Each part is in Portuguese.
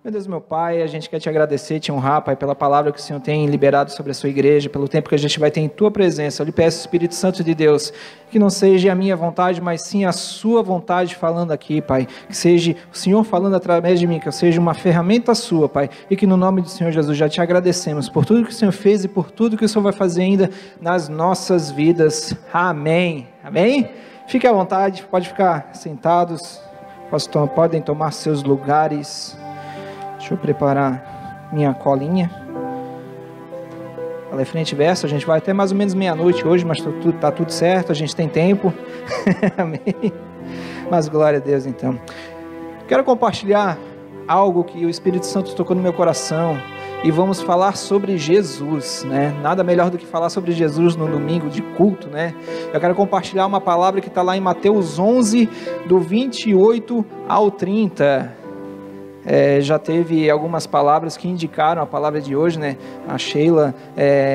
Meu Deus, meu Pai, a gente quer te agradecer, te honrar, Pai, pela palavra que o Senhor tem liberado sobre a sua igreja, pelo tempo que a gente vai ter em tua presença. Eu lhe peço, Espírito Santo de Deus, que não seja a minha vontade, mas sim a sua vontade falando aqui, Pai. Que seja o Senhor falando através de mim, que eu seja uma ferramenta sua, Pai. E que no nome do Senhor Jesus já te agradecemos por tudo que o Senhor fez e por tudo que o Senhor vai fazer ainda nas nossas vidas. Amém. Amém? Fique à vontade, pode ficar sentados, podem tomar seus lugares. Deixa eu preparar minha colinha. Ela é frente e verso, a gente vai até mais ou menos meia-noite hoje, mas tá tudo certo, a gente tem tempo. Amém. Mas glória a Deus então. Quero compartilhar algo que o Espírito Santo tocou no meu coração. E vamos falar sobre Jesus, né? Nada melhor do que falar sobre Jesus no domingo de culto, né? Eu quero compartilhar uma palavra que está lá em Mateus 11, do 28 ao 30. Já teve algumas palavras que indicaram a palavra de hoje, né? A Sheila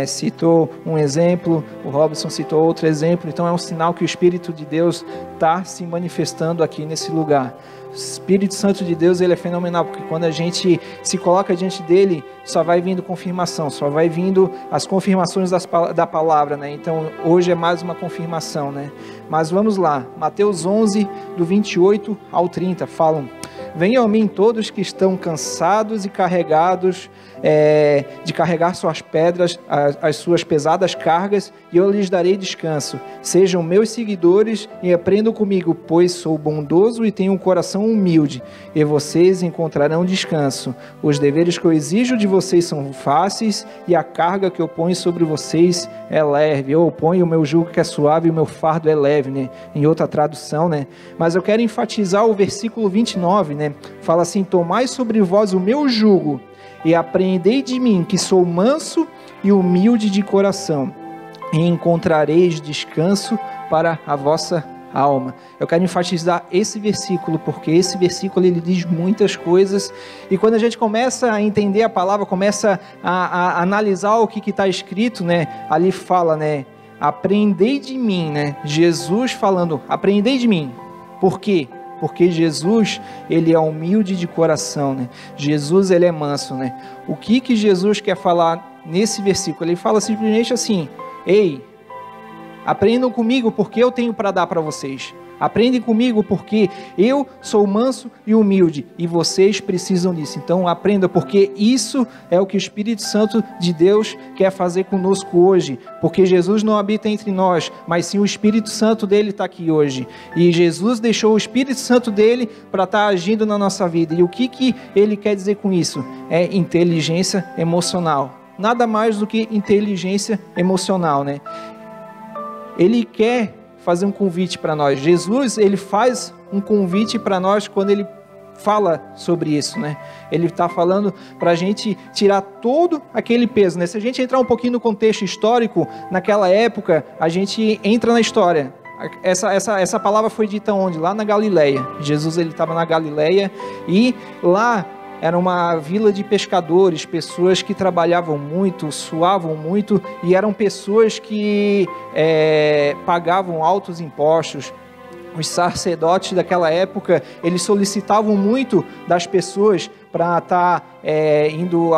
citou um exemplo, o Robson citou outro exemplo, então é um sinal que o Espírito de Deus está se manifestando aqui nesse lugar. O Espírito Santo de Deus, ele é fenomenal, porque quando a gente se coloca diante dele, só vai vindo confirmação, só vai vindo as confirmações da palavra, né? Então hoje é mais uma confirmação, né? Mas vamos lá, Mateus 11, do 28 ao 30, falam: venham a mim todos que estão cansados e carregados, de carregar suas pedras, as suas pesadas cargas, e eu lhes darei descanso. Sejam meus seguidores e aprendam comigo, pois sou bondoso e tenho um coração humilde, e vocês encontrarão descanso. Os deveres que eu exijo de vocês são fáceis, e a carga que eu ponho sobre vocês é leve. Eu ponho o meu jugo que é suave e o meu fardo é leve, né? Em outra tradução, né? Mas eu quero enfatizar o versículo 29, né? Fala assim: tomai sobre vós o meu jugo e aprendei de mim, que sou manso e humilde de coração, e encontrareis descanso para a vossa alma. Eu quero enfatizar esse versículo, porque esse versículo ele diz muitas coisas, e quando a gente começa a entender a palavra, começa a analisar o que está escrito, né? Ali fala, né? Aprendei de mim, né? Jesus falando, aprendei de mim. Por quê? Porque Jesus, ele é humilde de coração, né? Jesus, ele é manso, né? O que Jesus quer falar nesse versículo? Ele fala simplesmente assim: ei, aprendam comigo, porque eu tenho para dar para vocês. Aprendem comigo, porque eu sou manso e humilde, e vocês precisam disso. Então aprenda, porque isso é o que o Espírito Santo de Deus quer fazer conosco hoje, porque Jesus não habita entre nós, mas sim o Espírito Santo dele está aqui hoje, e Jesus deixou o Espírito Santo dele para estar agindo na nossa vida. E o que ele quer dizer com isso? É inteligência emocional, nada mais do que inteligência emocional, né? Ele quer fazer um convite para nós. Jesus, ele faz um convite para nós quando ele fala sobre isso, né? Ele está falando para a gente tirar todo aquele peso, né? Se a gente entrar um pouquinho no contexto histórico, naquela época, a gente entra na história. Essa palavra foi dita onde? Lá na Galileia. Jesus, ele estava na Galileia, e lá era uma vila de pescadores, pessoas que trabalhavam muito, suavam muito, e eram pessoas que pagavam altos impostos. Os sacerdotes daquela época, eles solicitavam muito das pessoas para estar indo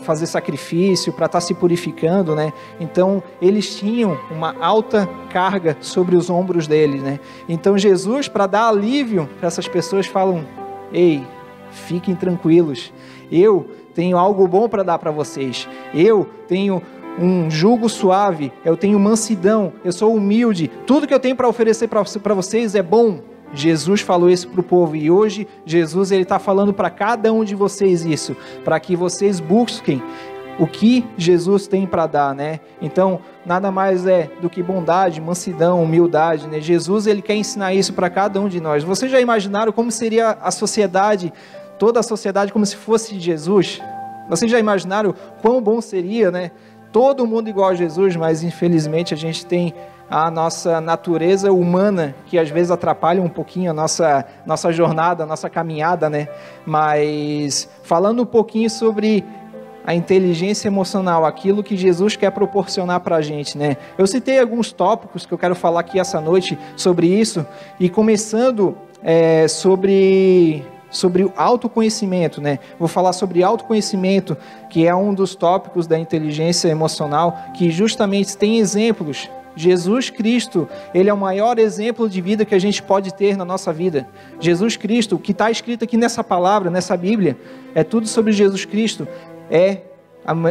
fazer sacrifício, para estar se purificando, né? Então, eles tinham uma alta carga sobre os ombros deles, né? Então, Jesus, para dar alívio para essas pessoas, falam: ei, fiquem tranquilos, eu tenho algo bom para dar para vocês, eu tenho um jugo suave, eu tenho mansidão, eu sou humilde, tudo que eu tenho para oferecer para vocês é bom. Jesus falou isso para o povo, e hoje Jesus está falando para cada um de vocês isso, para que vocês busquem o que Jesus tem para dar, né? Então, nada mais do que bondade, mansidão, humildade, né? Jesus, ele quer ensinar isso para cada um de nós. Vocês já imaginaram como seria a sociedade, toda a sociedade, como se fosse Jesus? Vocês já imaginaram quão bom seria, né? Todo mundo igual a Jesus, mas infelizmente a gente tem a nossa natureza humana, que às vezes atrapalha um pouquinho a nossa jornada, a nossa caminhada, né? Mas falando um pouquinho sobre a inteligência emocional, aquilo que Jesus quer proporcionar para a gente, né? Eu citei alguns tópicos que eu quero falar aqui essa noite sobre isso, e começando sobre sobre o autoconhecimento, né? Vou falar sobre autoconhecimento, que é um dos tópicos da inteligência emocional, que justamente tem exemplos. Jesus Cristo, ele é o maior exemplo de vida que a gente pode ter na nossa vida. Jesus Cristo, o que está escrito aqui nessa palavra, nessa Bíblia, é tudo sobre Jesus Cristo. É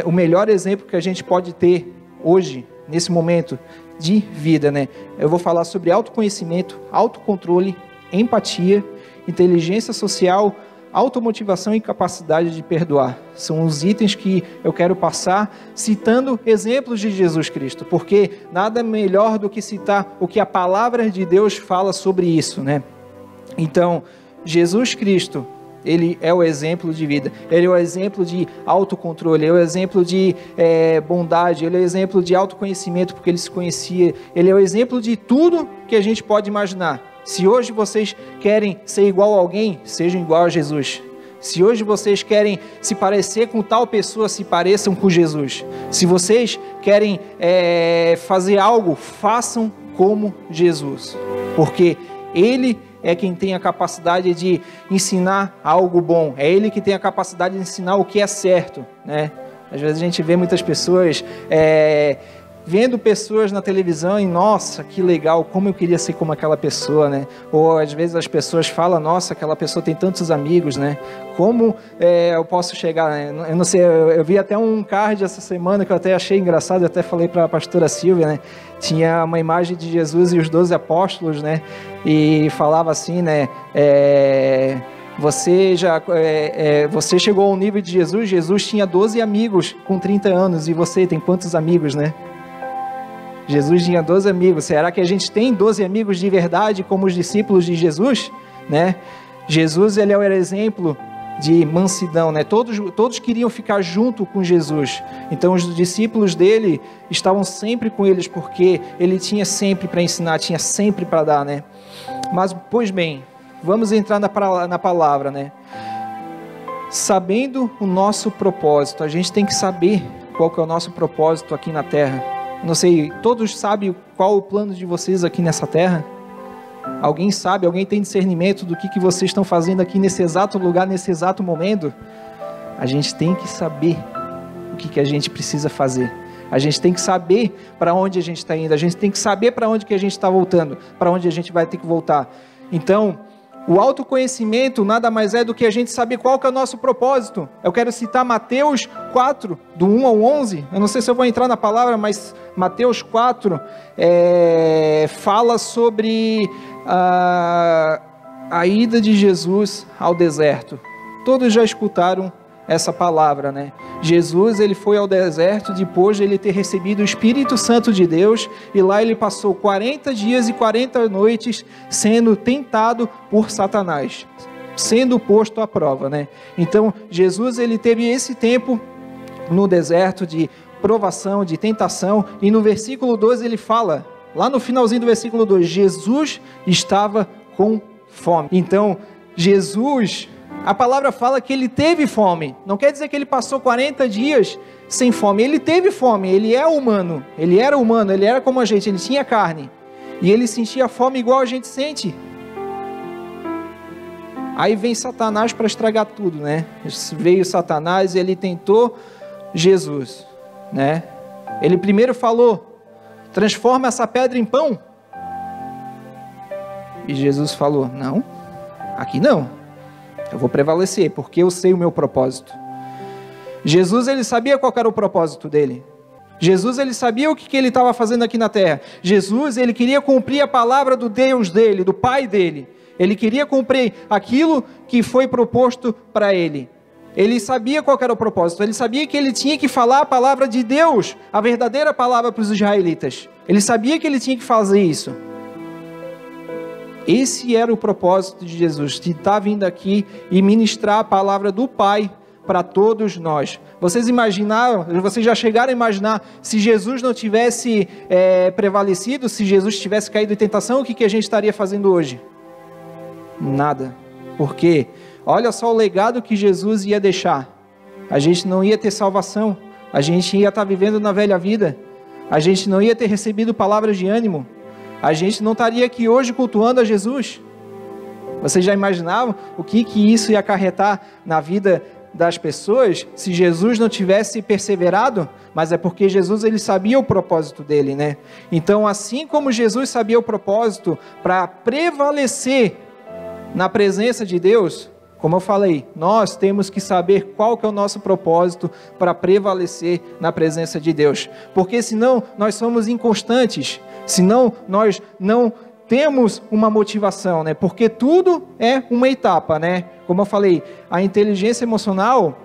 o melhor exemplo que a gente pode ter hoje, nesse momento de vida, né? Eu vou falar sobre autoconhecimento, autocontrole, empatia, inteligência social, automotivação e capacidade de perdoar. São os itens que eu quero passar citando exemplos de Jesus Cristo, porque nada melhor do que citar o que a palavra de Deus fala sobre isso, né? Então, Jesus Cristo, ele é o exemplo de vida, ele é o exemplo de autocontrole, ele é o exemplo de bondade, ele é o exemplo de autoconhecimento, porque ele se conhecia, ele é o exemplo de tudo que a gente pode imaginar. Se hoje vocês querem ser igual a alguém, sejam igual a Jesus. Se hoje vocês querem se parecer com tal pessoa, se pareçam com Jesus. Se vocês querem fazer algo, façam como Jesus, porque Ele é quem tem a capacidade de ensinar algo bom, é Ele que tem a capacidade de ensinar o que é certo, né? Às vezes a gente vê muitas pessoas vendo pessoas na televisão e, nossa, que legal, como eu queria ser como aquela pessoa, né? Ou às vezes as pessoas falam, nossa, aquela pessoa tem tantos amigos, né? Como eu posso chegar, né? Eu não sei, eu vi até um card essa semana que eu até achei engraçado, eu até falei para a pastora Silvia, né? Tinha uma imagem de Jesus e os 12 apóstolos, né? E falava assim, né? Você chegou ao nível de Jesus, Jesus tinha 12 amigos com 30 anos, e você tem quantos amigos, né? Jesus tinha 12 amigos. Será que a gente tem 12 amigos de verdade como os discípulos de Jesus, né? Jesus, ele é o exemplo de mansidão, né? Todos queriam ficar junto com Jesus. Então os discípulos dele estavam sempre com eles, porque ele tinha sempre para ensinar, tinha sempre para dar, né? Mas, pois bem, vamos entrar na palavra, né? Sabendo o nosso propósito, a gente tem que saber qual que é o nosso propósito aqui na terra. Não sei, todos sabem qual o plano de vocês aqui nessa terra? Alguém sabe? Alguém tem discernimento do que vocês estão fazendo aqui nesse exato lugar, nesse exato momento? A gente tem que saber o que a gente precisa fazer. A gente tem que saber para onde a gente está indo. A gente tem que saber para onde que a gente está voltando, para onde a gente vai ter que voltar. Então, o autoconhecimento nada mais é do que a gente saber qual que é o nosso propósito. Eu quero citar Mateus 4, do 1 ao 11. Eu não sei se eu vou entrar na palavra, mas Mateus 4 fala sobre a ida de Jesus ao deserto. Todos já escutaram essa palavra, né? Jesus, ele foi ao deserto depois de ele ter recebido o Espírito Santo de Deus, e lá ele passou 40 dias e 40 noites sendo tentado por Satanás, sendo posto à prova, né? Então, Jesus, ele teve esse tempo no deserto de provação, de tentação, e no versículo 12 ele fala, lá no finalzinho do versículo 2, Jesus estava com fome. Então, Jesus, a palavra fala que ele teve fome, não quer dizer que ele passou 40 dias sem fome, ele teve fome, ele é humano, ele era humano, ele era como a gente, ele tinha carne, e ele sentia fome igual a gente sente. Aí vem Satanás para estragar tudo, né? Veio Satanás e ele tentou Jesus, né? Ele primeiro falou, transforma essa pedra em pão, e Jesus falou, não, aqui não. Eu vou prevalecer, porque eu sei o meu propósito. Jesus, ele sabia qual era o propósito dele. Jesus, ele sabia o que ele estava fazendo aqui na terra. Jesus, ele queria cumprir a palavra do Deus dele, do Pai dele. Ele queria cumprir aquilo que foi proposto para ele. Ele sabia qual era o propósito. Ele sabia que ele tinha que falar a palavra de Deus, a verdadeira palavra para os israelitas. Ele sabia que ele tinha que fazer isso. Esse era o propósito de Jesus, de estar vindo aqui e ministrar a palavra do Pai para todos nós. Vocês imaginaram, vocês já chegaram a imaginar, se Jesus não tivesse prevalecido, se Jesus tivesse caído em tentação, o que a gente estaria fazendo hoje? Nada. Por quê? Olha só o legado que Jesus ia deixar. A gente não ia ter salvação, a gente ia estar vivendo na velha vida, a gente não ia ter recebido palavras de ânimo, a gente não estaria aqui hoje cultuando a Jesus. Vocês já imaginavam o que isso ia acarretar na vida das pessoas se Jesus não tivesse perseverado? Mas é porque Jesus, ele sabia o propósito dele, né? Então, assim como Jesus sabia o propósito para prevalecer na presença de Deus, como eu falei, nós temos que saber qual que é o nosso propósito para prevalecer na presença de Deus. Porque senão nós somos inconstantes, senão nós não temos uma motivação, né? Porque tudo é uma etapa, né? Como eu falei, a inteligência emocional,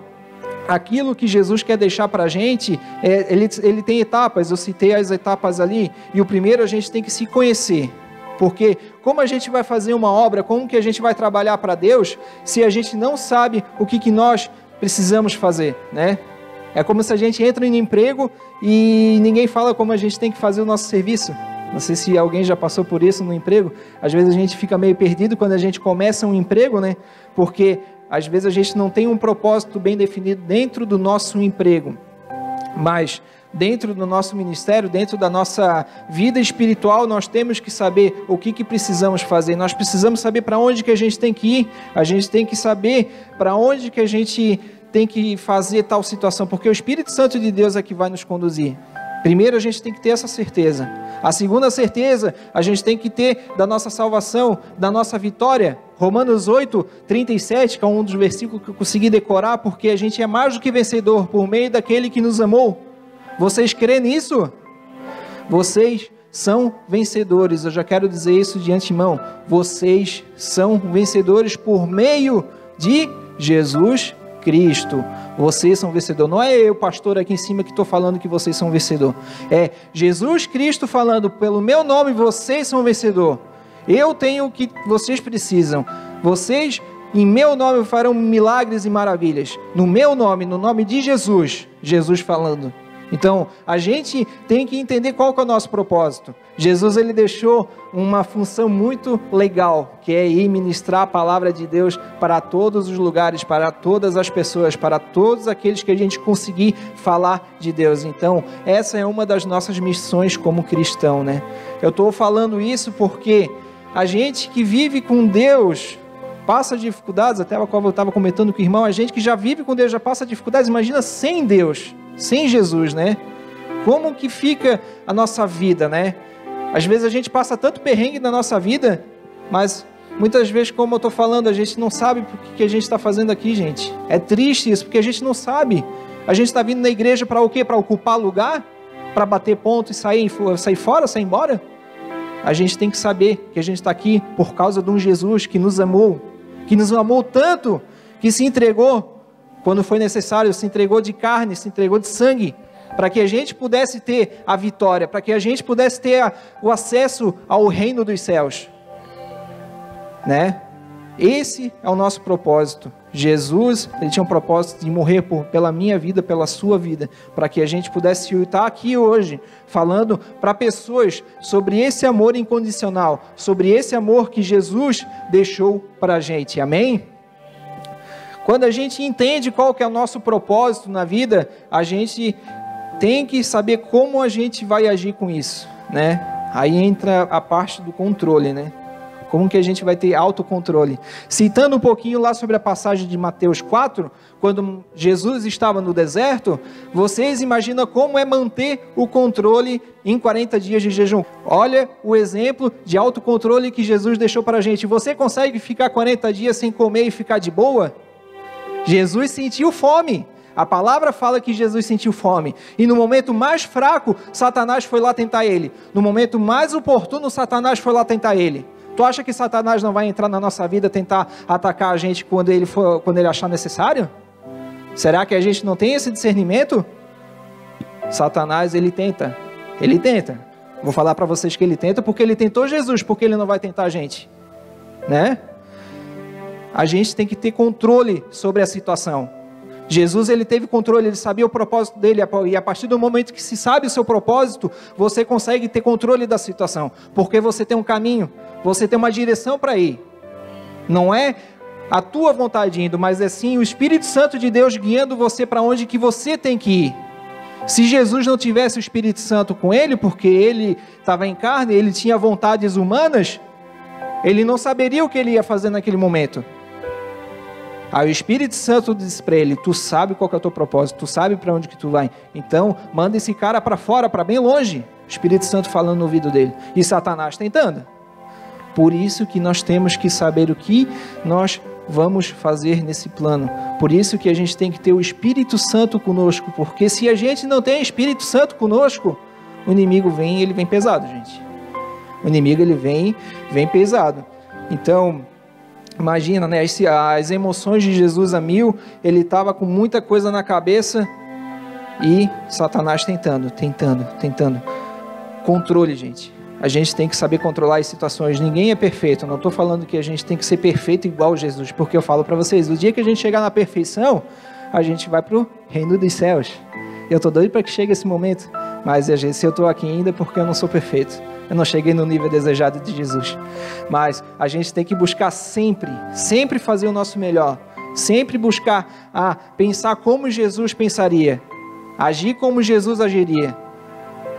aquilo que Jesus quer deixar para a gente, ele tem etapas, eu citei as etapas ali, e o primeiro a gente tem que se conhecer. Porque como a gente vai fazer uma obra, como que a gente vai trabalhar para Deus, se a gente não sabe o que nós precisamos fazer, né? É como se a gente entra em um emprego e ninguém fala como a gente tem que fazer o nosso serviço. Não sei se alguém já passou por isso no emprego. Às vezes a gente fica meio perdido quando a gente começa um emprego, né? Porque às vezes a gente não tem um propósito bem definido dentro do nosso emprego. Mas dentro do nosso ministério, dentro da nossa vida espiritual, nós temos que saber o que precisamos fazer. Nós precisamos saber para onde que a gente tem que ir. A gente tem que saber para onde que a gente tem que fazer tal situação. Porque o Espírito Santo de Deus é que vai nos conduzir. Primeiro, a gente tem que ter essa certeza. A segunda certeza, a gente tem que ter da nossa salvação, da nossa vitória. Romanos 8, 37, que é um dos versículos que eu consegui decorar, porque a gente é mais do que vencedor por meio daquele que nos amou. Vocês creem nisso? Vocês são vencedores. Eu já quero dizer isso de antemão. Vocês são vencedores por meio de Jesus Cristo. Vocês são vencedor. Não é eu, pastor, aqui em cima que estou falando que vocês são vencedor. É Jesus Cristo falando, pelo meu nome vocês são vencedor. Eu tenho o que vocês precisam. Vocês, em meu nome, farão milagres e maravilhas. No meu nome, no nome de Jesus. Jesus falando. Então, a gente tem que entender qual que é o nosso propósito. Jesus, ele deixou uma função muito legal, que é ir ministrar a palavra de Deus para todos os lugares, para todas as pessoas, para todos aqueles que a gente conseguir falar de Deus. Então, essa é uma das nossas missões como cristão, né? Eu estou falando isso porque a gente que vive com Deus passa dificuldades, até a qual eu estava comentando com o irmão, a gente que já vive com Deus já passa dificuldades, imagina sem Deus. Sem Jesus, né? Como que fica a nossa vida, né? Às vezes a gente passa tanto perrengue na nossa vida, mas muitas vezes, como eu estou falando, a gente não sabe por que a gente está fazendo aqui, gente. É triste isso, porque a gente não sabe. A gente está vindo na igreja para o quê? Para ocupar lugar? Para bater ponto e sair fora, sair embora? A gente tem que saber que a gente está aqui por causa de um Jesus que nos amou tanto, que se entregou quando foi necessário, se entregou de carne, se entregou de sangue, para que a gente pudesse ter a vitória, para que a gente pudesse ter o acesso ao reino dos céus, né? Esse é o nosso propósito. Jesus, ele tinha um propósito de morrer pela minha vida, pela sua vida, para que a gente pudesse estar aqui hoje, falando para pessoas sobre esse amor incondicional, sobre esse amor que Jesus deixou para a gente, amém? Quando a gente entende qual que é o nosso propósito na vida, a gente tem que saber como a gente vai agir com isso, né? Aí entra a parte do controle, né? Como que a gente vai ter autocontrole? Citando um pouquinho lá sobre a passagem de Mateus 4, quando Jesus estava no deserto, vocês imaginam como é manter o controle em 40 dias de jejum? Olha o exemplo de autocontrole que Jesus deixou para a gente. Você consegue ficar 40 dias sem comer e ficar de boa? Jesus sentiu fome. A palavra fala que Jesus sentiu fome. E no momento mais fraco, Satanás foi lá tentar ele. No momento mais oportuno, Satanás foi lá tentar ele. Tu acha que Satanás não vai entrar na nossa vida tentar atacar a gente quando ele achar necessário? Será que a gente não tem esse discernimento? Satanás, ele tenta. Ele tenta. Vou falar para vocês que ele tenta porque ele tentou Jesus, porque ele não vai tentar a gente, né? A gente tem que ter controle sobre a situação. Jesus, ele teve controle, ele sabia o propósito dele, e a partir do momento que se sabe o seu propósito, você consegue ter controle da situação, porque você tem um caminho, você tem uma direção para ir. Não é a tua vontade indo, mas é sim o Espírito Santo de Deus guiando você para onde que você tem que ir. Se Jesus não tivesse o Espírito Santo com ele, porque ele estava em carne, ele tinha vontades humanas, Ele não saberia o que ele ia fazer naquele momento. Aí o Espírito Santo disse para ele: tu sabe qual que é o teu propósito, tu sabe para onde que tu vai, então manda esse cara para fora, para bem longe. O Espírito Santo falando no ouvido dele, e Satanás tentando. Por isso que nós temos que saber o que nós vamos fazer nesse plano. Por isso que a gente tem que ter o Espírito Santo conosco, porque se a gente não tem o Espírito Santo conosco, o inimigo vem, ele vem pesado, gente. O inimigo, ele vem pesado. Então, imagina, né, as emoções de Jesus a mil, ele estava com muita coisa na cabeça e Satanás tentando. Controle, gente. A gente tem que saber controlar as situações. Ninguém é perfeito. Eu não estou falando que a gente tem que ser perfeito igual Jesus, porque eu falo para vocês, o dia que a gente chegar na perfeição, a gente vai para o reino dos céus. Eu estou doido para que chegue esse momento, mas se eu estou aqui ainda é porque eu não sou perfeito. Eu não cheguei no nível desejado de Jesus. Mas a gente tem que buscar sempre fazer o nosso melhor. Sempre buscar pensar como Jesus pensaria. Agir como Jesus agiria,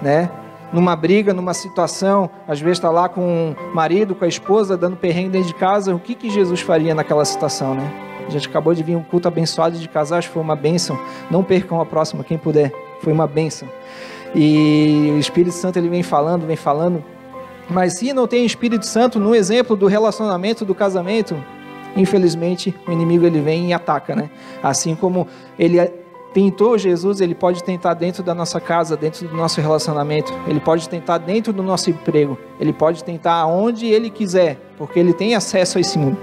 né? Numa briga, numa situação, às vezes está lá com o marido, com a esposa, dando perrengue dentro de casa, o que Jesus faria naquela situação, né? A gente acabou de vir um culto abençoado de casais, foi uma bênção. Não percam a próxima, quem puder, foi uma bênção. E o Espírito Santo, ele vem falando, mas se não tem Espírito Santo, no exemplo do relacionamento, do casamento, infelizmente, o inimigo, ele vem e ataca, né? Assim como ele tentou Jesus, ele pode tentar dentro da nossa casa, dentro do nosso relacionamento, ele pode tentar dentro do nosso emprego, ele pode tentar onde ele quiser, porque ele tem acesso a esse mundo.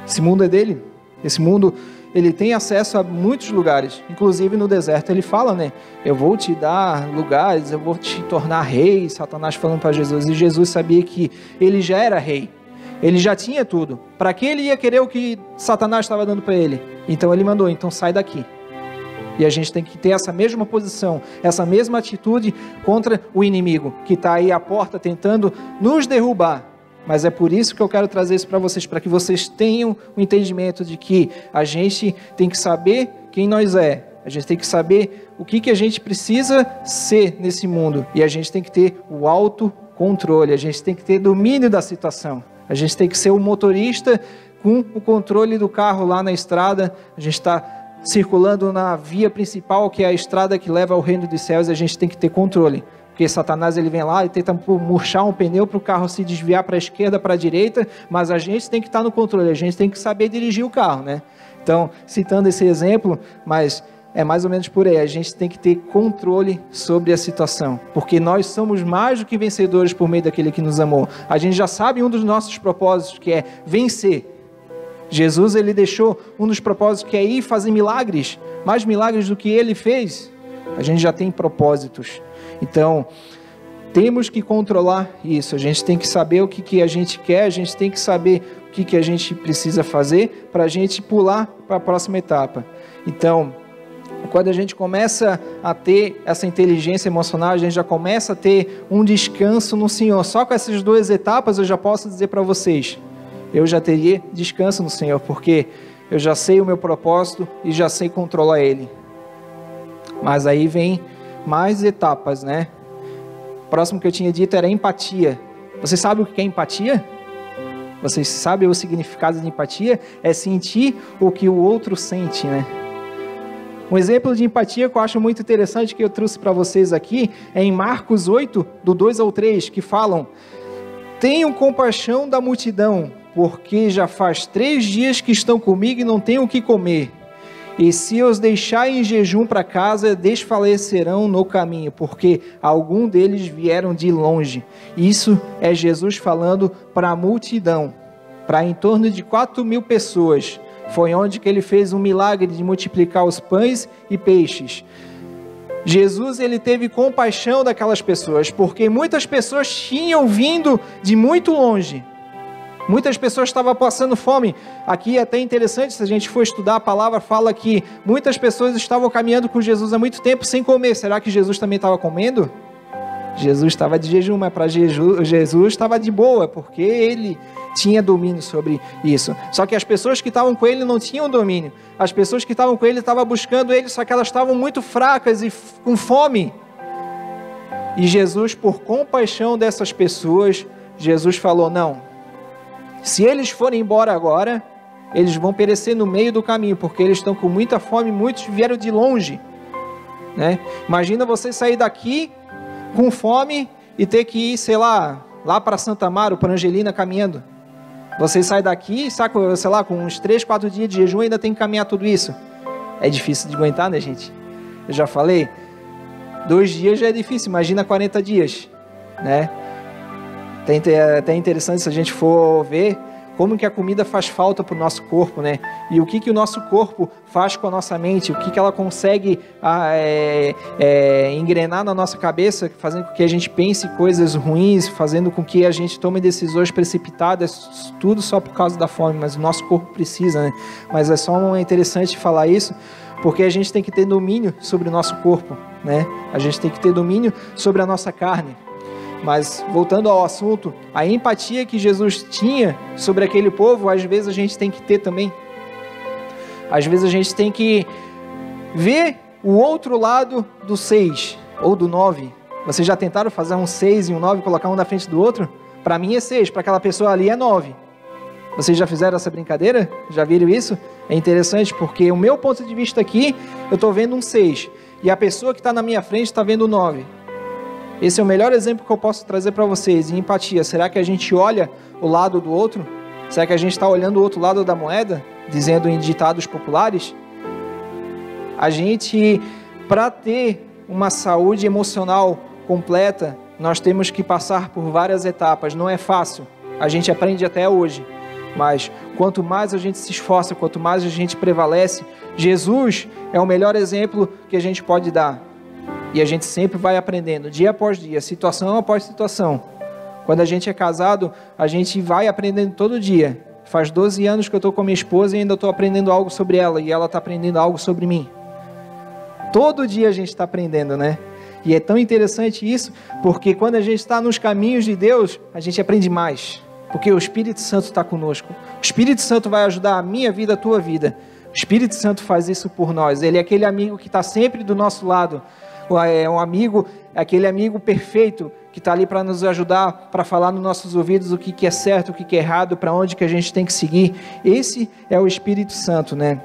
Esse mundo é dele, esse mundo, ele tem acesso a muitos lugares, inclusive no deserto ele fala, né? Eu vou te dar lugares, eu vou te tornar rei, Satanás falando para Jesus, e Jesus sabia que ele já era rei, ele já tinha tudo, para que ele ia querer o que Satanás estava dando para ele? Então ele mandou, então sai daqui. E a gente tem que ter essa mesma posição, essa mesma atitude contra o inimigo, que está aí à porta tentando nos derrubar. Mas é por isso que eu quero trazer isso para vocês, para que vocês tenham o entendimento de que a gente tem que saber quem nós é. A gente tem que saber o que a gente precisa ser nesse mundo. E a gente tem que ter o autocontrole, a gente tem que ter domínio da situação. A gente tem que ser o motorista com o controle do carro lá na estrada. A gente está circulando na via principal, que é a estrada que leva ao reino dos céus, e a gente tem que ter controle, porque Satanás, ele vem lá e tenta murchar um pneu para o carro se desviar para a esquerda, para a direita, mas a gente tem que estar no controle, a gente tem que saber dirigir o carro, né? Então, citando esse exemplo, mas é mais ou menos por aí, a gente tem que ter controle sobre a situação, porque nós somos mais do que vencedores por meio daquele que nos amou. A gente já sabe um dos nossos propósitos, que é vencer. Jesus, ele deixou um dos propósitos, que é ir fazer milagres, mais milagres do que ele fez. A gente já tem propósitos. Então, temos que controlar isso. A gente tem que saber o que a gente quer, a gente tem que saber o que a gente precisa fazer para a gente pular para a próxima etapa. Então, quando a gente começa a ter essa inteligência emocional, a gente já começa a ter um descanso no Senhor. Só com essas duas etapas eu já posso dizer para vocês, eu já teria descanso no Senhor, porque eu já sei o meu propósito e já sei controlar ele. Mas aí vem mais etapas, né? O próximo que eu tinha dito era empatia. Você sabe o que é empatia? Vocês sabem o significado de empatia? É sentir o que o outro sente, né? Um exemplo de empatia que eu acho muito interessante, que eu trouxe para vocês aqui, é em Marcos 8, do 2 ao 3, que falam: tenham compaixão da multidão, porque já faz 3 dias que estão comigo e não têm o que comer. E se os deixar em jejum para casa, desfalecerão no caminho, porque algum deles vieram de longe. Isso é Jesus falando para a multidão, para em torno de 4.000 pessoas. Foi onde que ele fez um milagre de multiplicar os pães e peixes. Jesus, ele teve compaixão daquelas pessoas, porque muitas pessoas tinham vindo de muito longe. Muitas pessoas estavam passando fome. Aqui é até interessante, se a gente for estudar, a palavra fala que muitas pessoas estavam caminhando com Jesus há muito tempo sem comer. Será que Jesus também estava comendo? Jesus estava de jejum, mas para Jesus estava de boa, porque ele tinha domínio sobre isso. Só que as pessoas que estavam com ele não tinham domínio. As pessoas que estavam com ele estavam buscando ele, só que elas estavam muito fracas e com fome. E Jesus, por compaixão dessas pessoas, Jesus falou: não, Se eles forem embora agora, eles vão perecer no meio do caminho, porque eles estão com muita fome, muitos vieram de longe, né? Imagina você sair daqui com fome e ter que ir, sei lá para Santa Amaro, para Angelina caminhando. Você sai daqui, sei lá, com uns 3, 4 dias de jejum, ainda tem que caminhar tudo isso. É difícil de aguentar, né, gente? Eu já falei, 2 dias já é difícil, imagina 40 dias, né? É até interessante se a gente for ver como que a comida faz falta para o nosso corpo, né? E o que o nosso corpo faz com a nossa mente, o que ela consegue engrenar na nossa cabeça, fazendo com que a gente pense coisas ruins, fazendo com que a gente tome decisões precipitadas, tudo só por causa da fome, mas o nosso corpo precisa, né? Mas é só interessante falar isso, porque a gente tem que ter domínio sobre o nosso corpo, né? A gente tem que ter domínio sobre a nossa carne. Mas, voltando ao assunto, a empatia que Jesus tinha sobre aquele povo, às vezes a gente tem que ter também. Às vezes a gente tem que ver o outro lado do 6 ou do 9. Vocês já tentaram fazer um 6 e um 9, colocar um na frente do outro? Para mim é 6, para aquela pessoa ali é 9. Vocês já fizeram essa brincadeira? Já viram isso? É interessante porque o meu ponto de vista aqui, eu estou vendo um 6. E a pessoa que está na minha frente está vendo um 9. Esse é o melhor exemplo que eu posso trazer para vocês, em empatia. Será que a gente olha o lado do outro? Será que a gente está olhando o outro lado da moeda? Dizendo em ditados populares? A gente, para ter uma saúde emocional completa, nós temos que passar por várias etapas. Não é fácil, a gente aprende até hoje. Mas quanto mais a gente se esforça, quanto mais a gente prevalece, Jesus é o melhor exemplo que a gente pode dar. E a gente sempre vai aprendendo, dia após dia, situação após situação. Quando a gente é casado, a gente vai aprendendo todo dia. Faz 12 anos que eu estou com a minha esposa e ainda estou aprendendo algo sobre ela, e ela está aprendendo algo sobre mim. Todo dia a gente está aprendendo, né? E é tão interessante isso, porque quando a gente está nos caminhos de Deus, a gente aprende mais. Porque o Espírito Santo está conosco. O Espírito Santo vai ajudar a minha vida, a tua vida. O Espírito Santo faz isso por nós. Ele é aquele amigo que está sempre do nosso lado. É um amigo, aquele amigo perfeito que está ali para nos ajudar, para falar nos nossos ouvidos o que é certo, o que é errado, para onde que a gente tem que seguir. Esse é o Espírito Santo, né?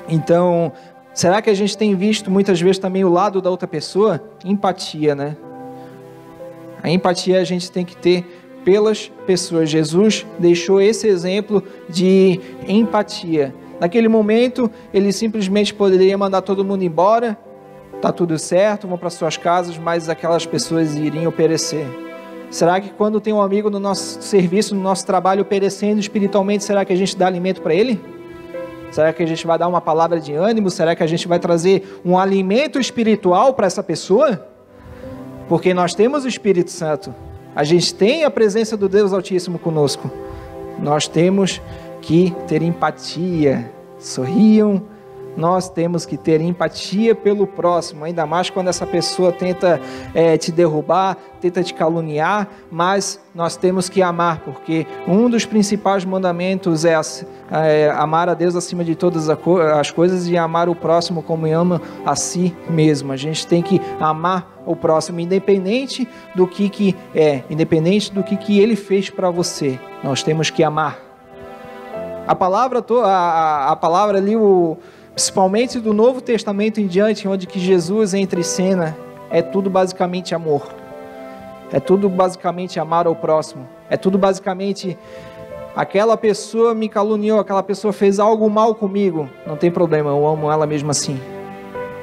Então, será que a gente tem visto muitas vezes também o lado da outra pessoa? Empatia, né? A empatia a gente tem que ter pelas pessoas. Jesus deixou esse exemplo de empatia. Naquele momento, ele simplesmente poderia mandar todo mundo embora. Está tudo certo, vão para suas casas, mas aquelas pessoas iriam perecer. Será que quando tem um amigo no nosso serviço, no nosso trabalho, perecendo espiritualmente, será que a gente dá alimento para ele? Será que a gente vai dar uma palavra de ânimo? Será que a gente vai trazer um alimento espiritual para essa pessoa? Porque nós temos o Espírito Santo. A gente tem a presença do Deus Altíssimo conosco. Nós temos que ter empatia. Sorriam. Nós temos que ter empatia pelo próximo, ainda mais quando essa pessoa tenta te derrubar, tenta te caluniar, mas nós temos que amar, porque um dos principais mandamentos é amar a Deus acima de todas as coisas e amar o próximo como ama a si mesmo. A gente tem que amar o próximo, independente do que independente do que ele fez para você, nós temos que amar. A palavra ali, principalmente do Novo Testamento em diante, onde que Jesus entra em cena, é tudo basicamente amor. É tudo basicamente amar ao próximo. É tudo basicamente, aquela pessoa me caluniou, aquela pessoa fez algo mal comigo, não tem problema, eu amo ela mesmo assim.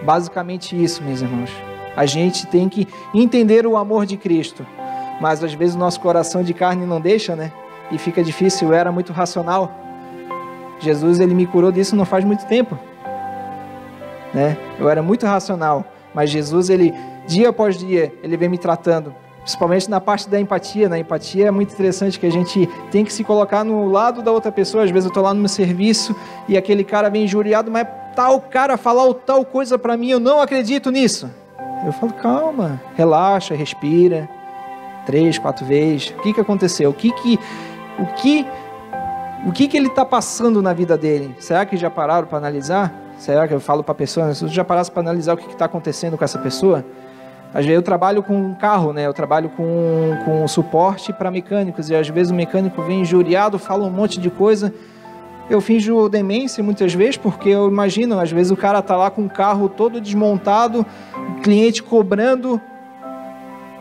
Basicamente isso, meus irmãos. A gente tem que entender o amor de Cristo, mas às vezes o nosso coração de carne não deixa, né? E fica difícil, eu era muito racional. Jesus, ele me curou disso não faz muito tempo. Né? Eu era muito racional, mas Jesus, ele, dia após dia, ele vem me tratando, principalmente na parte da empatia. Na empatia é muito interessante que a gente tem que se colocar no lado da outra pessoa. Às vezes eu estou lá no meu serviço e aquele cara vem injuriado, mas tal cara falar tal coisa para mim, eu não acredito nisso. Eu falo, calma, relaxa, respira, 3, 4 vezes. O que aconteceu? O que ele está passando na vida dele? Será que já pararam para analisar? Será que eu falo para a pessoa, se já parasse para analisar o que está acontecendo com essa pessoa? Às vezes eu trabalho com carro, né? Eu trabalho com suporte para mecânicos, e às vezes o mecânico vem injuriado, fala um monte de coisa. Eu finjo demência muitas vezes, porque eu imagino, às vezes o cara tá lá com o carro todo desmontado, o cliente cobrando,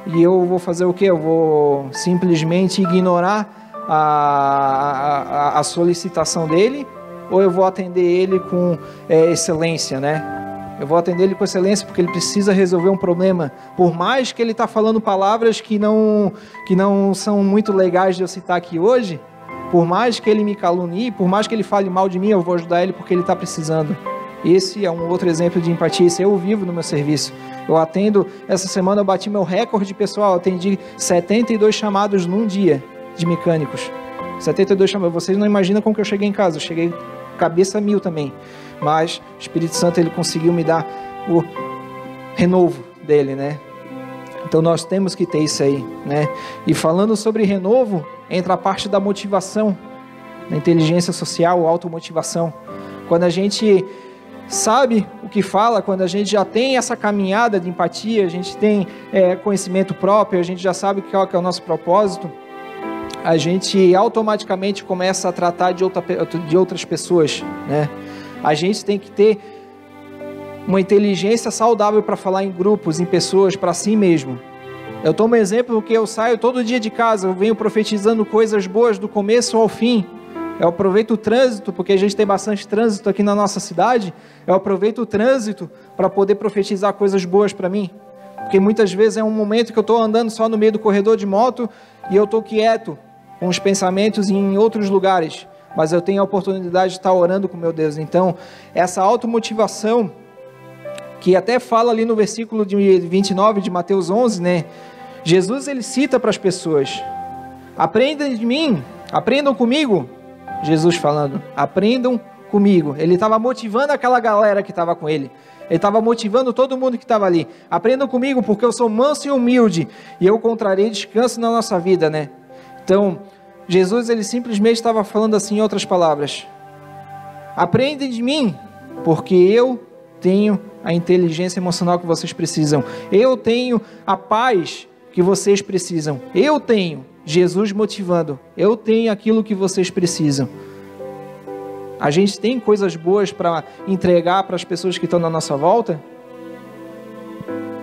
e eu vou fazer o quê? Eu vou simplesmente ignorar a solicitação dele, ou eu vou atender ele com excelência, né? Eu vou atender ele com excelência porque ele precisa resolver um problema. Por mais que ele está falando palavras que não são muito legais de eu citar aqui hoje, por mais que ele me calunie, por mais que ele fale mal de mim, eu vou ajudar ele porque ele está precisando. Esse é um outro exemplo de empatia. Isso eu vivo no meu serviço. Eu atendo, essa semana eu bati meu recorde pessoal, eu atendi 72 chamados num dia de mecânicos. 72 chamados. Vocês não imaginam como que eu cheguei em casa. Eu cheguei cabeça 1000 também. Mas o Espírito Santo, ele conseguiu me dar o renovo dele, né? Então nós temos que ter isso aí, né? E falando sobre renovo, entra a parte da motivação, da inteligência social, automotivação. Quando a gente sabe o que fala, quando a gente já tem essa caminhada de empatia, a gente tem conhecimento próprio, a gente já sabe qual que é o nosso propósito, a gente automaticamente começa a tratar de outras pessoas, né? A gente tem que ter uma inteligência saudável para falar em grupos, em pessoas, para si mesmo. Eu tomo um exemplo porque eu saio todo dia de casa, eu venho profetizando coisas boas do começo ao fim. Eu aproveito o trânsito, porque a gente tem bastante trânsito aqui na nossa cidade. Eu aproveito o trânsito para poder profetizar coisas boas para mim. Porque muitas vezes é um momento que eu estou andando só no meio do corredor de moto e eu estou quieto, com os pensamentos em outros lugares. Mas eu tenho a oportunidade de estar orando com meu Deus. Então, essa automotivação, que até fala ali no versículo de 29 de Mateus 11, né? Jesus, ele cita para as pessoas: aprendam de mim, aprendam comigo. Jesus falando, aprendam comigo. Ele estava motivando aquela galera que estava com ele. Ele estava motivando todo mundo que estava ali. Aprendam comigo, porque eu sou manso e humilde, e eu encontrarei descanso na nossa vida, né? Então, Jesus, ele simplesmente estava falando assim, em outras palavras: aprendem de mim, porque eu tenho a inteligência emocional que vocês precisam. Eu tenho a paz que vocês precisam. Eu tenho Jesus motivando. Eu tenho aquilo que vocês precisam. A gente tem coisas boas para entregar para as pessoas que estão na nossa volta?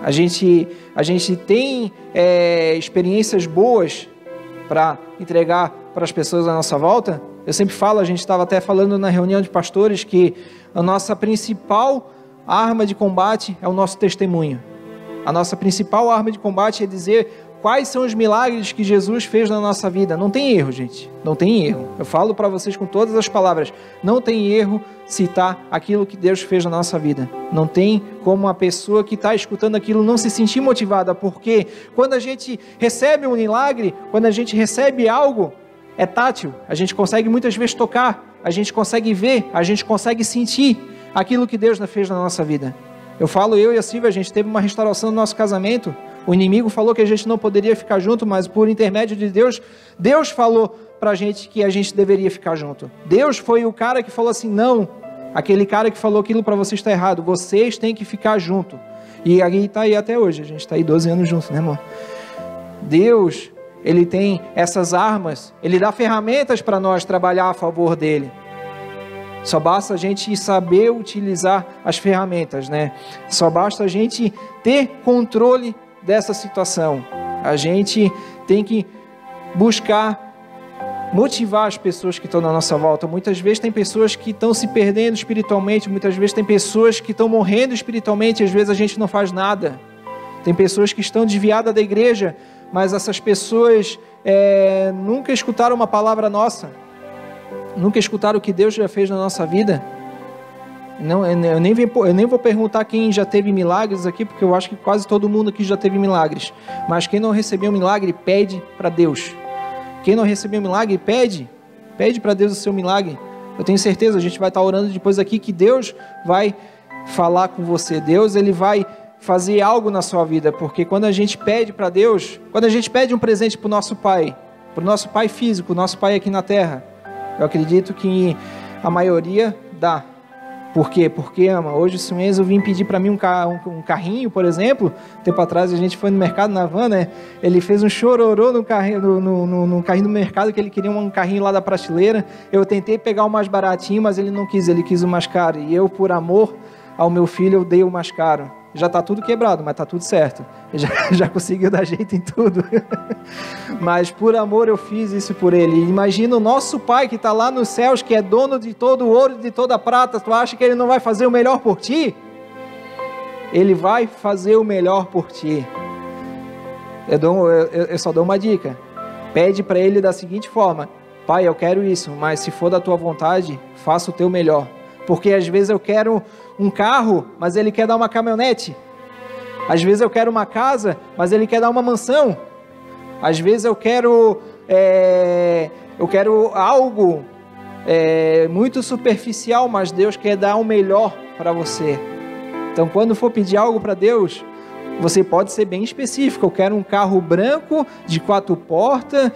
A gente tem experiências boas para entregar para as pessoas à nossa volta? Eu sempre falo, a gente estava até falando na reunião de pastores, que a nossa principal arma de combate é o nosso testemunho. A nossa principal arma de combate é dizer quais são os milagres que Jesus fez na nossa vida. Não tem erro, gente. Não tem erro. Eu falo para vocês com todas as palavras. Não tem erro citar aquilo que Deus fez na nossa vida. Não tem como a pessoa que está escutando aquilo não se sentir motivada. Porque quando a gente recebe um milagre, quando a gente recebe algo, é tátil. A gente consegue muitas vezes tocar. A gente consegue ver. A gente consegue sentir aquilo que Deus fez na nossa vida. Eu falo, eu e a Silvia, a gente teve uma restauração no nosso casamento. O inimigo falou que a gente não poderia ficar junto, mas por intermédio de Deus, Deus falou pra gente que a gente deveria ficar junto. Deus foi o cara que falou assim, não, aquele cara que falou aquilo para você está errado, vocês têm que ficar junto. E aí está aí até hoje, a gente está aí 12 anos juntos, né, irmão? Deus, ele tem essas armas, ele dá ferramentas para nós trabalhar a favor dele. Só basta a gente saber utilizar as ferramentas, né? Só basta a gente ter controle dessa situação. A gente tem que buscar motivar as pessoas que estão na nossa volta. Muitas vezes tem pessoas que estão se perdendo espiritualmente, muitas vezes tem pessoas que estão morrendo espiritualmente, às vezes a gente não faz nada. Tem pessoas que estão desviadas da igreja, mas essas pessoas nunca escutaram uma palavra nossa. Nunca escutaram o que Deus já fez na nossa vida. Não, eu nem vou perguntar quem já teve milagres aqui, porque eu acho que quase todo mundo aqui já teve milagres. Mas quem não recebeu milagre, pede para Deus. Quem não recebeu milagre, pede para Deus o seu milagre. Eu tenho certeza, a gente vai estar orando depois aqui, que Deus vai falar com você. Deus, ele vai fazer algo na sua vida, porque quando a gente pede para Deus, quando a gente pede um presente para o nosso pai físico, o nosso pai aqui na terra, eu acredito que a maioria dá, Por quê? Porque ama. Hoje o senhor Enzo vim pedir para mim um carrinho, por exemplo. Tempo atrás a gente foi no mercado na van, né? Ele fez um chororô no carrinho do mercado, que ele queria um carrinho lá da prateleira. Eu tentei pegar o mais baratinho, mas ele não quis, ele quis o mais caro. E eu, por amor ao meu filho, eu dei o mais caro. Já está tudo quebrado, mas está tudo certo. Já conseguiu dar jeito em tudo. Mas por amor eu fiz isso por ele. Imagina o nosso Pai que está lá nos céus, que é dono de todo o ouro e de toda a prata. Tu acha que Ele não vai fazer o melhor por ti? Ele vai fazer o melhor por ti. Eu só dou uma dica. Pede para Ele da seguinte forma: Pai, eu quero isso, mas se for da Tua vontade, faça o Teu melhor. Porque às vezes eu quero um carro, mas Ele quer dar uma caminhonete. Às vezes eu quero uma casa, mas Ele quer dar uma mansão. Às vezes eu quero algo muito superficial, mas Deus quer dar o melhor para você. Então, quando for pedir algo para Deus, você pode ser bem específico. Eu quero um carro branco, de 4 portas,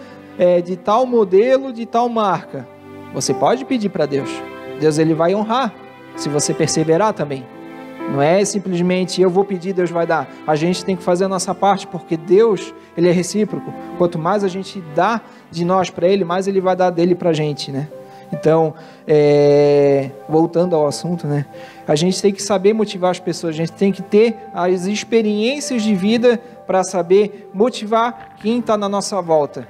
de tal modelo, de tal marca. Você pode pedir para Deus. Deus ele vai honrar, se você perseverar também. Não é simplesmente eu vou pedir, Deus vai dar. A gente tem que fazer a nossa parte, porque Deus, ele é recíproco. Quanto mais a gente dá de nós para Ele, mais Ele vai dar dele para a gente, né? Então, voltando ao assunto, né? A gente tem que saber motivar as pessoas, a gente tem que ter as experiências de vida para saber motivar quem está na nossa volta.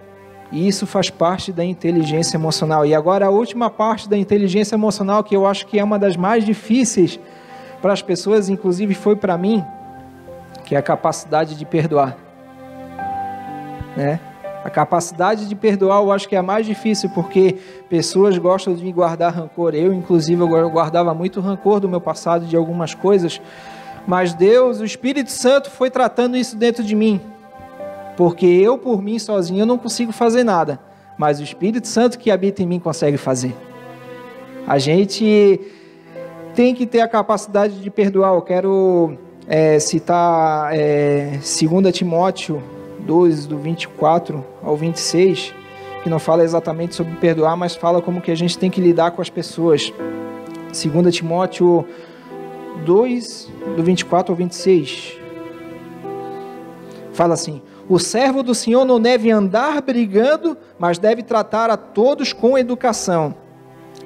E isso faz parte da inteligência emocional. E agora a última parte da inteligência emocional, que eu acho que é uma das mais difíceis para as pessoas, inclusive foi para mim, que é a capacidade de perdoar. Né? A capacidade de perdoar eu acho que é a mais difícil, porque pessoas gostam de guardar rancor. Eu, inclusive, eu guardava muito rancor do meu passado, de algumas coisas. Mas Deus, o Espírito Santo, foi tratando isso dentro de mim. Porque eu, por mim, sozinho, eu não consigo fazer nada. Mas o Espírito Santo que habita em mim consegue fazer. A gente tem que ter a capacidade de perdoar. Eu quero citar 2 Timóteo 2, do 24 ao 26, que não fala exatamente sobre perdoar, mas fala como que a gente tem que lidar com as pessoas. 2 Timóteo 2, do 24 ao 26. Fala assim: o servo do Senhor não deve andar brigando, mas deve tratar a todos com educação.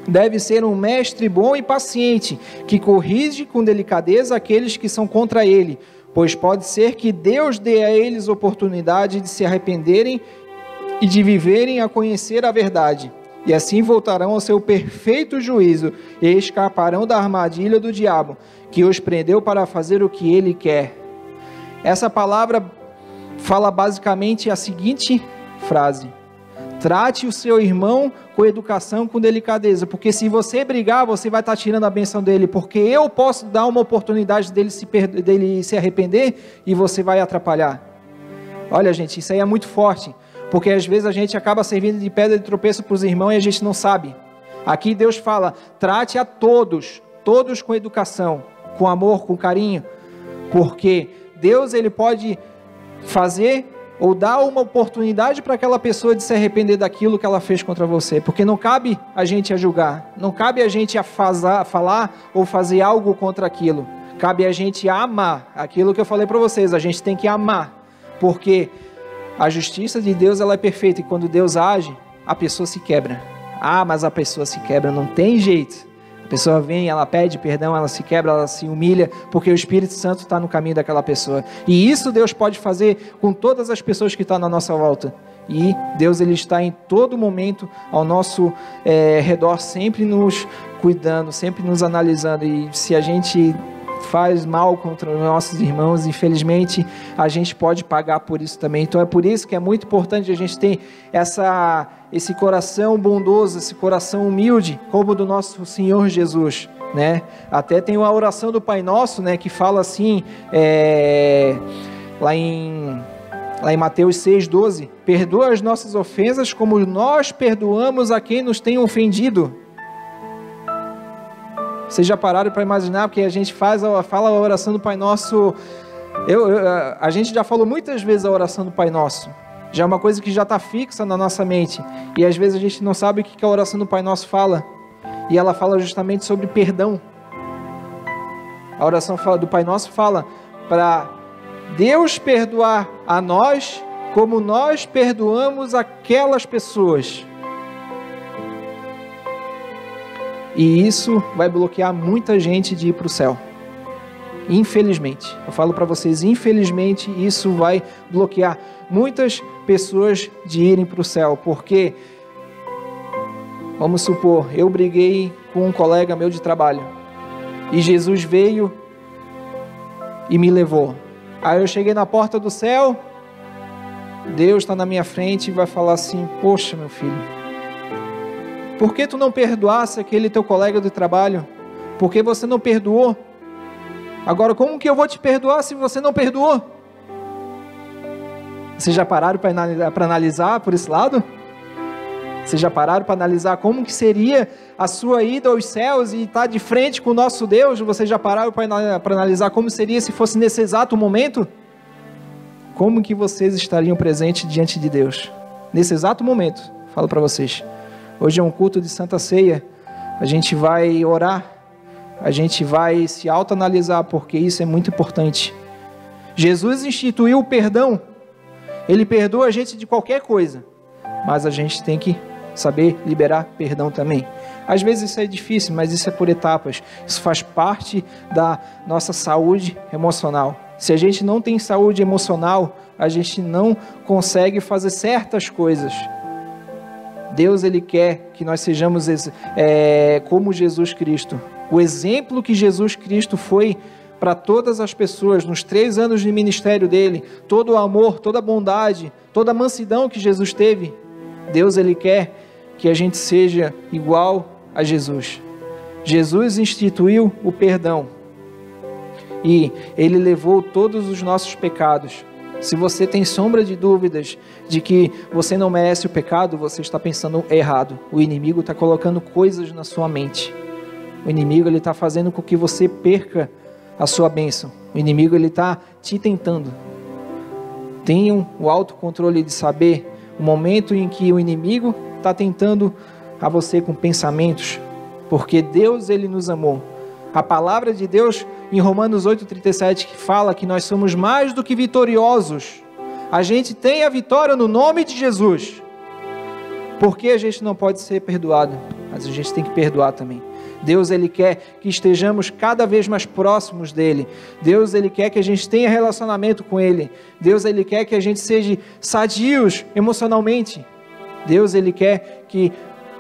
Deve ser um mestre bom e paciente, que corrige com delicadeza aqueles que são contra ele, pois pode ser que Deus dê a eles oportunidade de se arrependerem e de viverem a conhecer a verdade. E assim voltarão ao seu perfeito juízo e escaparão da armadilha do diabo, que os prendeu para fazer o que ele quer. Essa palavra fala basicamente a seguinte frase: trate o seu irmão com educação, com delicadeza, porque se você brigar, você vai estar tirando a bênção dele, porque eu posso dar uma oportunidade dele se arrepender e você vai atrapalhar. Olha, gente, isso aí é muito forte, porque às vezes a gente acaba servindo de pedra de tropeço para os irmãos e a gente não sabe. Aqui Deus fala: trate a todos com educação, com amor, com carinho, porque Deus ele pode fazer ou dar uma oportunidade para aquela pessoa de se arrepender daquilo que ela fez contra você, porque não cabe a gente a julgar, não cabe a gente a falar ou fazer algo contra aquilo, cabe a gente a amar, aquilo que eu falei para vocês, a gente tem que amar, porque a justiça de Deus ela é perfeita, e quando Deus age, a pessoa se quebra. Mas a pessoa se quebra, não tem jeito. A pessoa vem, ela pede perdão, ela se quebra, ela se humilha, porque o Espírito Santo está no caminho daquela pessoa. E isso Deus pode fazer com todas as pessoas que estão na nossa volta. E Deus ele está em todo momento ao nosso redor, sempre nos cuidando, sempre nos analisando. E se a gente faz mal contra os nossos irmãos, infelizmente a gente pode pagar por isso também. Então é por isso que é muito importante a gente ter esse coração bondoso, esse coração humilde, como o do nosso Senhor Jesus, né? Até tem uma oração do Pai Nosso, né, que fala assim, lá em Mateus 6,12: perdoa as nossas ofensas como nós perdoamos a quem nos tem ofendido. Vocês já pararam para imaginar? Porque a gente fala a oração do Pai Nosso, a gente já falou muitas vezes a oração do Pai Nosso, já é uma coisa que já está fixa na nossa mente, e às vezes a gente não sabe o que a oração do Pai Nosso fala, e ela fala justamente sobre perdão. A oração do Pai Nosso fala para Deus perdoar a nós como nós perdoamos aquelas pessoas. E isso vai bloquear muita gente de ir para o céu. Infelizmente, eu falo para vocês, infelizmente isso vai bloquear muitas pessoas de irem para o céu, porque, vamos supor, eu briguei com um colega meu de trabalho, e Jesus veio e me levou. Aí eu cheguei na porta do céu, Deus está na minha frente e vai falar assim: poxa, meu filho, por que tu não perdoasse aquele teu colega de trabalho? Por que você não perdoou? Agora, como que eu vou te perdoar se você não perdoou? Vocês já pararam para analisar por esse lado? Vocês já pararam para analisar como que seria a sua ida aos céus e estar de frente com o nosso Deus? Vocês já pararam para analisar como seria se fosse nesse exato momento? Como que vocês estariam presentes diante de Deus? Nesse exato momento, falo para vocês. Hoje é um culto de Santa Ceia, a gente vai orar, a gente vai se autoanalisar, porque isso é muito importante. Jesus instituiu o perdão, Ele perdoa a gente de qualquer coisa, mas a gente tem que saber liberar perdão também. Às vezes isso é difícil, mas isso é por etapas, isso faz parte da nossa saúde emocional. Se a gente não tem saúde emocional, a gente não consegue fazer certas coisas. Deus, Ele quer que nós sejamos como Jesus Cristo. O exemplo que Jesus Cristo foi para todas as pessoas nos 3 anos de ministério dele, todo o amor, toda a bondade, toda a mansidão que Jesus teve, Deus, Ele quer que a gente seja igual a Jesus. Jesus instituiu o perdão e Ele levou todos os nossos pecados. Se você tem sombra de dúvidas de que você não merece o pecado, você está pensando errado. O inimigo está colocando coisas na sua mente. O inimigo, ele está fazendo com que você perca a sua bênção. O inimigo, ele está te tentando. Tenham o autocontrole de saber o momento em que o inimigo está tentando a você com pensamentos, porque Deus, Ele nos amou. A palavra de Deus em Romanos 8,37 que fala que nós somos mais do que vitoriosos. A gente tem a vitória no nome de Jesus. Porque a gente não pode ser perdoado, mas a gente tem que perdoar também. Deus, Ele quer que estejamos cada vez mais próximos dEle. Deus, Ele quer que a gente tenha relacionamento com Ele. Deus, Ele quer que a gente seja sadios emocionalmente. Deus, Ele quer que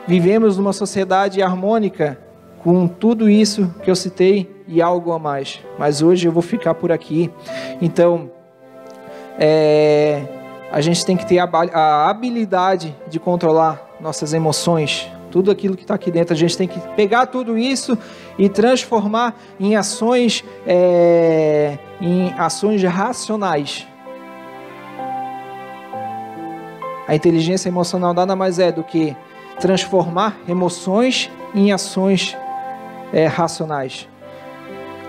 vivemos numa sociedade harmônica com tudo isso que eu citei e algo a mais. Mas hoje eu vou ficar por aqui. Então, a gente tem que ter a habilidade de controlar nossas emoções. Tudo aquilo que está aqui dentro, a gente tem que pegar tudo isso e transformar em ações racionais. A inteligência emocional nada mais é do que transformar emoções em ações racionais.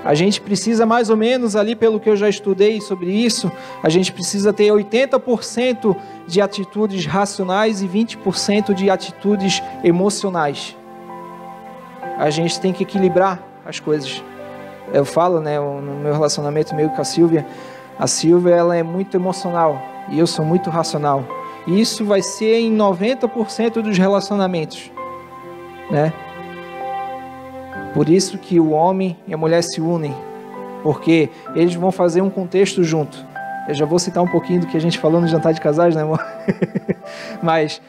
A gente precisa mais ou menos, ali pelo que eu já estudei sobre isso, a gente precisa ter 80% de atitudes racionais e 20% de atitudes emocionais. A gente tem que equilibrar as coisas. Eu falo, no meu relacionamento meio com a Silvia ela é muito emocional e eu sou muito racional. E isso vai ser em 90% dos relacionamentos, né? Por isso que o homem e a mulher se unem, porque eles vão fazer um contexto junto. Eu já vou citar um pouquinho do que a gente falou no jantar de casais, né, amor? Mas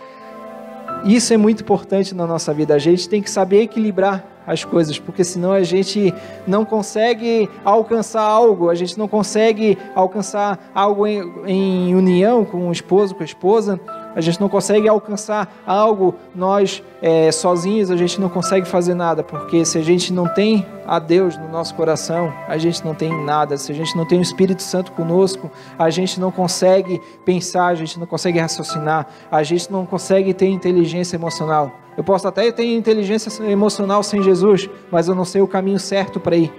isso é muito importante na nossa vida. A gente tem que saber equilibrar as coisas, porque senão a gente não consegue alcançar algo, a gente não consegue alcançar algo em união com o esposo, com a esposa, a gente não consegue alcançar algo nós sozinhos, a gente não consegue fazer nada, porque se a gente não tem a Deus no nosso coração, a gente não tem nada. Se a gente não tem o Espírito Santo conosco, a gente não consegue pensar, a gente não consegue raciocinar, a gente não consegue ter inteligência emocional. Eu posso até ter inteligência emocional sem Jesus, mas eu não sei o caminho certo para ir,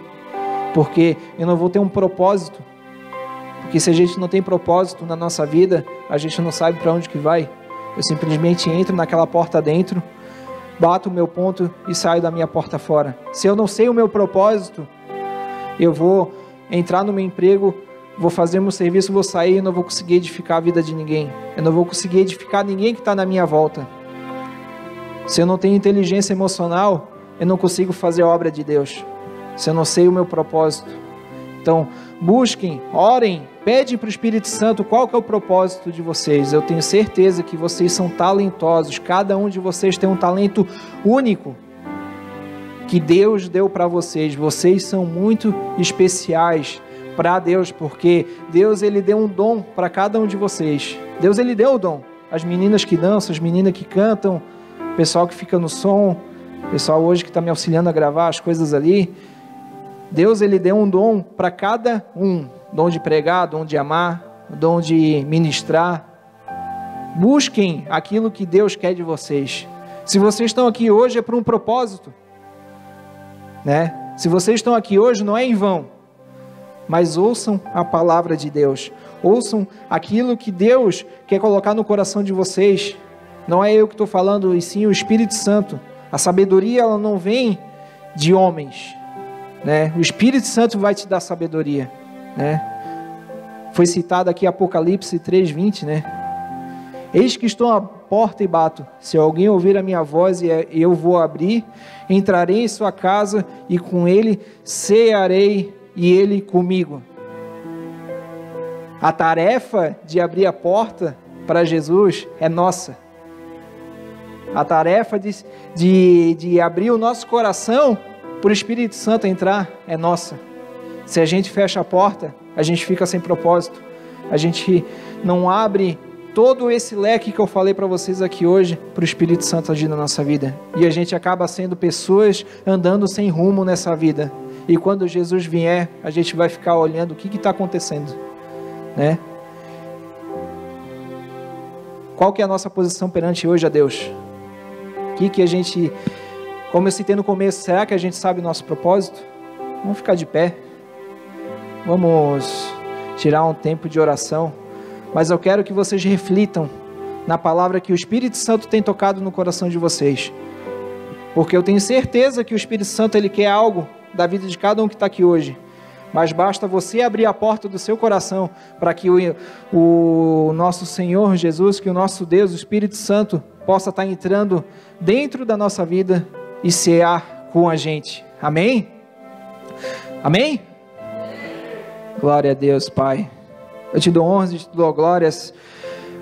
porque eu não vou ter um propósito. Porque se a gente não tem propósito na nossa vida, a gente não sabe para onde que vai. Eu simplesmente entro naquela porta dentro, bato o meu ponto e saio da minha porta fora. Se eu não sei o meu propósito, eu vou entrar no meu emprego, vou fazer meu serviço, vou sair e não vou conseguir edificar a vida de ninguém. Eu não vou conseguir edificar ninguém que está na minha volta. Se eu não tenho inteligência emocional, eu não consigo fazer a obra de Deus. Se eu não sei o meu propósito. Então, busquem, orem, pedem para o Espírito Santo qual que é o propósito de vocês. Eu tenho certeza que vocês são talentosos. Cada um de vocês tem um talento único que Deus deu para vocês. Vocês são muito especiais para Deus, porque Deus ele deu um dom para cada um de vocês. Deus ele deu o dom. As meninas que dançam, as meninas que cantam, o pessoal que fica no som, o pessoal hoje que está me auxiliando a gravar as coisas ali. Deus ele deu um dom para cada um. Dom de pregar, dom de amar, dom de ministrar. Busquem aquilo que Deus quer de vocês. Se vocês estão aqui hoje é por um propósito, né? Se vocês estão aqui hoje não é em vão, mas ouçam a palavra de Deus, ouçam aquilo que Deus quer colocar no coração de vocês. Não é eu que estou falando, e sim o Espírito Santo. A sabedoria ela não vem de homens, né? O Espírito Santo vai te dar sabedoria, né? Foi citado aqui Apocalipse 3:20, né? Eis que estou à porta e bato. Se alguém ouvir a minha voz e eu vou abrir, entrarei em sua casa e com ele cearei e ele comigo. A tarefa de abrir a porta para Jesus é nossa. A tarefa de abrir o nosso coração para o Espírito Santo entrar é nossa. Se a gente fecha a porta, a gente fica sem propósito. A gente não abre todo esse leque que eu falei para vocês aqui hoje para o Espírito Santo agir na nossa vida. E a gente acaba sendo pessoas andando sem rumo nessa vida. E quando Jesus vier, a gente vai ficar olhando o que está acontecendo, né? Qual que é a nossa posição perante hoje a Deus? O que a gente, como eu citei no começo, será que a gente sabe o nosso propósito? Vamos ficar de pé. Vamos tirar um tempo de oração. Mas eu quero que vocês reflitam na palavra que o Espírito Santo tem tocado no coração de vocês. Porque eu tenho certeza que o Espírito Santo ele quer algo da vida de cada um que está aqui hoje. Mas basta você abrir a porta do seu coração para que o nosso Senhor Jesus, que o nosso Deus, o Espírito Santo, possa estar entrando dentro da nossa vida e cear com a gente. Amém? Amém? Glória a Deus, Pai. Eu te dou honras e te dou glórias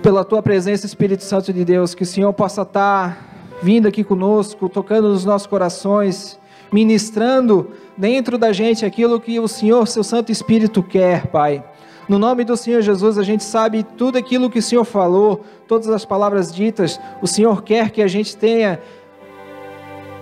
pela tua presença, Espírito Santo de Deus, que o Senhor possa estar vindo aqui conosco, tocando nos nossos corações, ministrando dentro da gente aquilo que o Senhor, seu Santo Espírito quer, Pai. No nome do Senhor Jesus, a gente sabe tudo aquilo que o Senhor falou, todas as palavras ditas, o Senhor quer que a gente tenha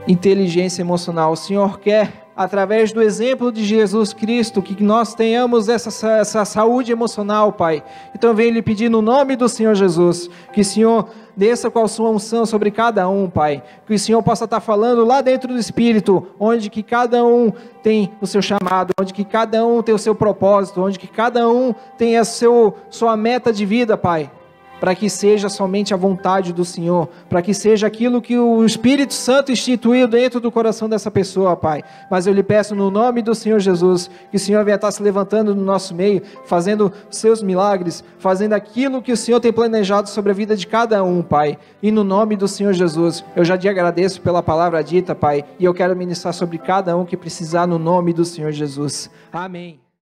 inteligência emocional, o Senhor quer, através do exemplo de Jesus Cristo, que nós tenhamos essa saúde emocional, Pai. Então venho lhe pedir no nome do Senhor Jesus, que o Senhor desça com a sua unção sobre cada um, Pai. Que o Senhor possa estar falando lá dentro do Espírito, onde que cada um tem o seu chamado, onde que cada um tem o seu propósito, onde que cada um tem a sua meta de vida, Pai. Para que seja somente a vontade do Senhor, para que seja aquilo que o Espírito Santo instituiu dentro do coração dessa pessoa, Pai. Mas eu lhe peço no nome do Senhor Jesus, que o Senhor venha estar se levantando no nosso meio, fazendo seus milagres, fazendo aquilo que o Senhor tem planejado sobre a vida de cada um, Pai. E no nome do Senhor Jesus, eu já te agradeço pela palavra dita, Pai, e eu quero ministrar sobre cada um que precisar no nome do Senhor Jesus. Amém.